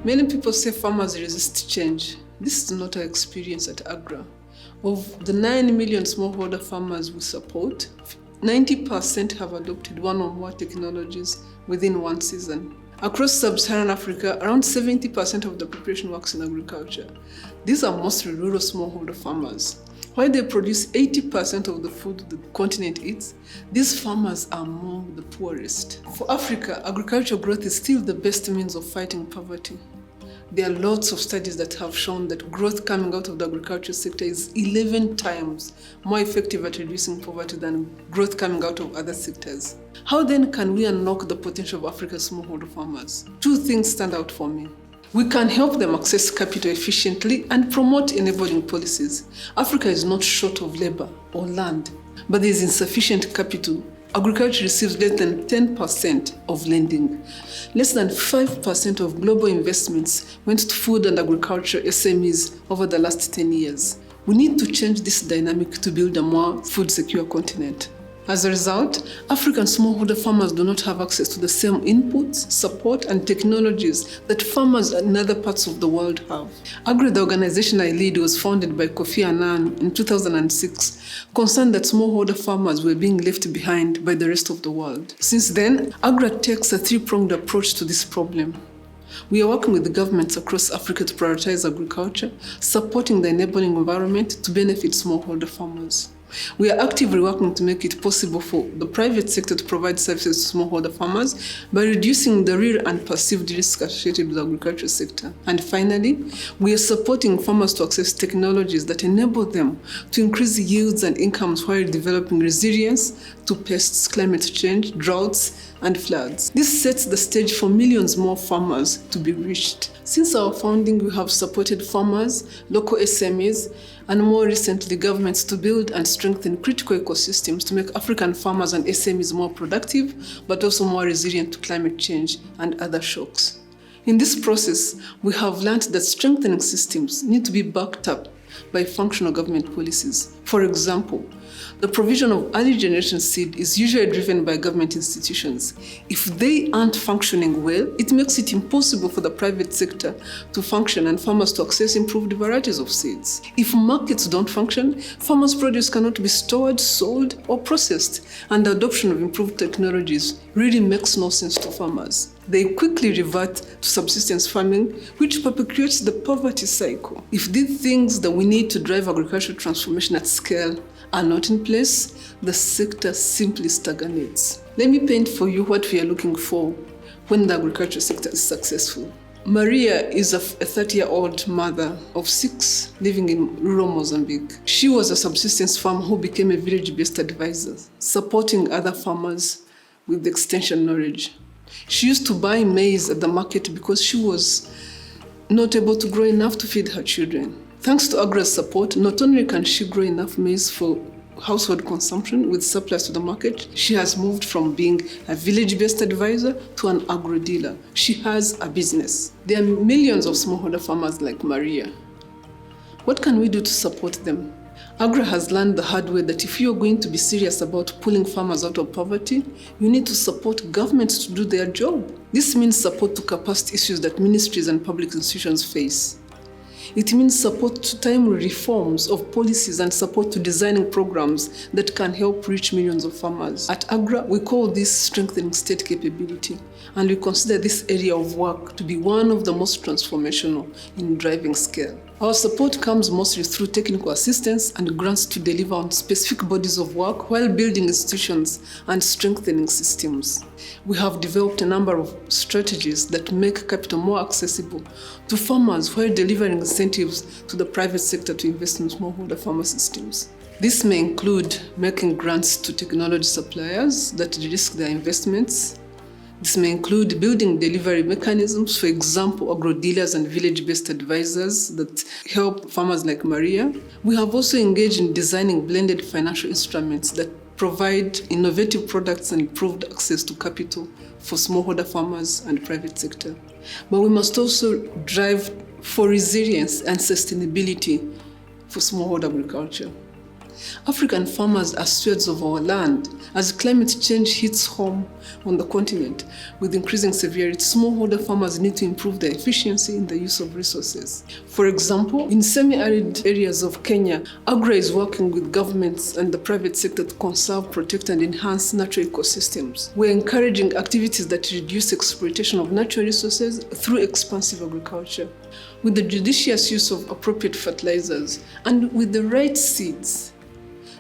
Many people say farmers resist change. This is not our experience at AGRA. Of the 9 million smallholder farmers we support, 90% have adopted one or more technologies within one season. Across sub-Saharan Africa, around 70% of the population works in agriculture. These are mostly rural smallholder farmers. While they produce 80% of the food the continent eats, these farmers are among the poorest. For Africa, agricultural growth is still the best means of fighting poverty. There are lots of studies that have shown that growth coming out of the agricultural sector is 11 times more effective at reducing poverty than growth coming out of other sectors. How then can we unlock the potential of Africa's smallholder farmers? Two things stand out for me. We can help them access capital efficiently and promote enabling policies. Africa is not short of labor or land, but there is insufficient capital. Agriculture receives less than 10% of lending. Less than 5% of global investments went to food and agriculture SMEs over the last 10 years. We need to change this dynamic to build a more food-secure continent. As a result, African smallholder farmers do not have access to the same inputs, support, and technologies that farmers in other parts of the world have. AGRA, the organization I lead, was founded by Kofi Annan in 2006, concerned that smallholder farmers were being left behind by the rest of the world. Since then, AGRA takes a three-pronged approach to this problem. We are working with the governments across Africa to prioritize agriculture, supporting the enabling environment to benefit smallholder farmers. We are actively working to make it possible for the private sector to provide services to smallholder farmers by reducing the real and perceived risk associated with the agricultural sector. And finally, we are supporting farmers to access technologies that enable them to increase yields and incomes while developing resilience to pests, climate change, droughts, and floods. This sets the stage for millions more farmers to be reached. Since our founding, we have supported farmers, local SMEs, and more recently governments to build and strengthen critical ecosystems to make African farmers and SMEs more productive, but also more resilient to climate change and other shocks. In this process, we have learned that strengthening systems need to be backed up by functional government policies. For example, the provision of early generation seed is usually driven by government institutions. If they aren't functioning well, it makes it impossible for the private sector to function and farmers to access improved varieties of seeds. If markets don't function, farmers' produce cannot be stored, sold, or processed, and the adoption of improved technologies really makes no sense to farmers. They quickly revert to subsistence farming, which perpetuates the poverty cycle. If these things that we need to drive agricultural transformation at scale are not in place, the sector simply stagnates. Let me paint for you what we are looking for when the agriculture sector is successful. Maria is a 30-year-old mother of 6 living in rural Mozambique. She was a subsistence farmer who became a village-based advisor, supporting other farmers with extension knowledge. She used to buy maize at the market because she was not able to grow enough to feed her children. Thanks to AGRA's support, not only can she grow enough maize for household consumption with surplus to the market, she has moved from being a village-based advisor to an agro dealer. She has a business. There are millions of smallholder farmers like Maria. What can we do to support them? AGRA has learned the hard way that if you're going to be serious about pulling farmers out of poverty, you need to support governments to do their job. This means support to capacity issues that ministries and public institutions face. It means support to timely reforms of policies and support to designing programs that can help reach millions of farmers. At AGRA, we call this strengthening state capability, and we consider this area of work to be one of the most transformational in driving scale. Our support comes mostly through technical assistance and grants to deliver on specific bodies of work while building institutions and strengthening systems. We have developed a number of strategies that make capital more accessible to farmers while delivering incentives to the private sector to invest in smallholder farmer systems. This may include making grants to technology suppliers that de-risk their investments. This may include building delivery mechanisms, for example, agro-dealers and village-based advisors that help farmers like Maria. We have also engaged in designing blended financial instruments that provide innovative products and improved access to capital for smallholder farmers and private sector. But we must also drive for resilience and sustainability for smallholder agriculture. African farmers are stewards of our land. As climate change hits home on the continent with increasing severity, smallholder farmers need to improve their efficiency in the use of resources. For example, in semi-arid areas of Kenya, AGRA is working with governments and the private sector to conserve, protect, and enhance natural ecosystems. We're encouraging activities that reduce exploitation of natural resources through expansive agriculture. With the judicious use of appropriate fertilizers and with the right seeds,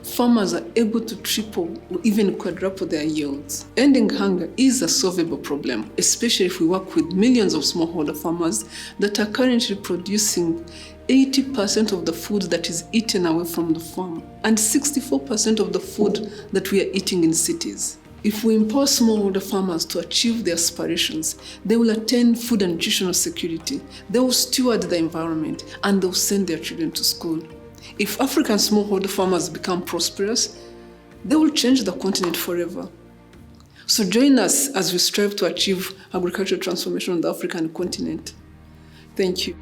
farmers are able to triple or even quadruple their yields. Ending hunger is a solvable problem, especially if we work with millions of smallholder farmers that are currently producing 80% of the food that is eaten away from the farm and 64% of the food that we are eating in cities. If we empower smallholder farmers to achieve their aspirations, they will attain food and nutritional security, they will steward the environment, and they will send their children to school. If African smallholder farmers become prosperous, they will change the continent forever. So join us as we strive to achieve agricultural transformation on the African continent. Thank you.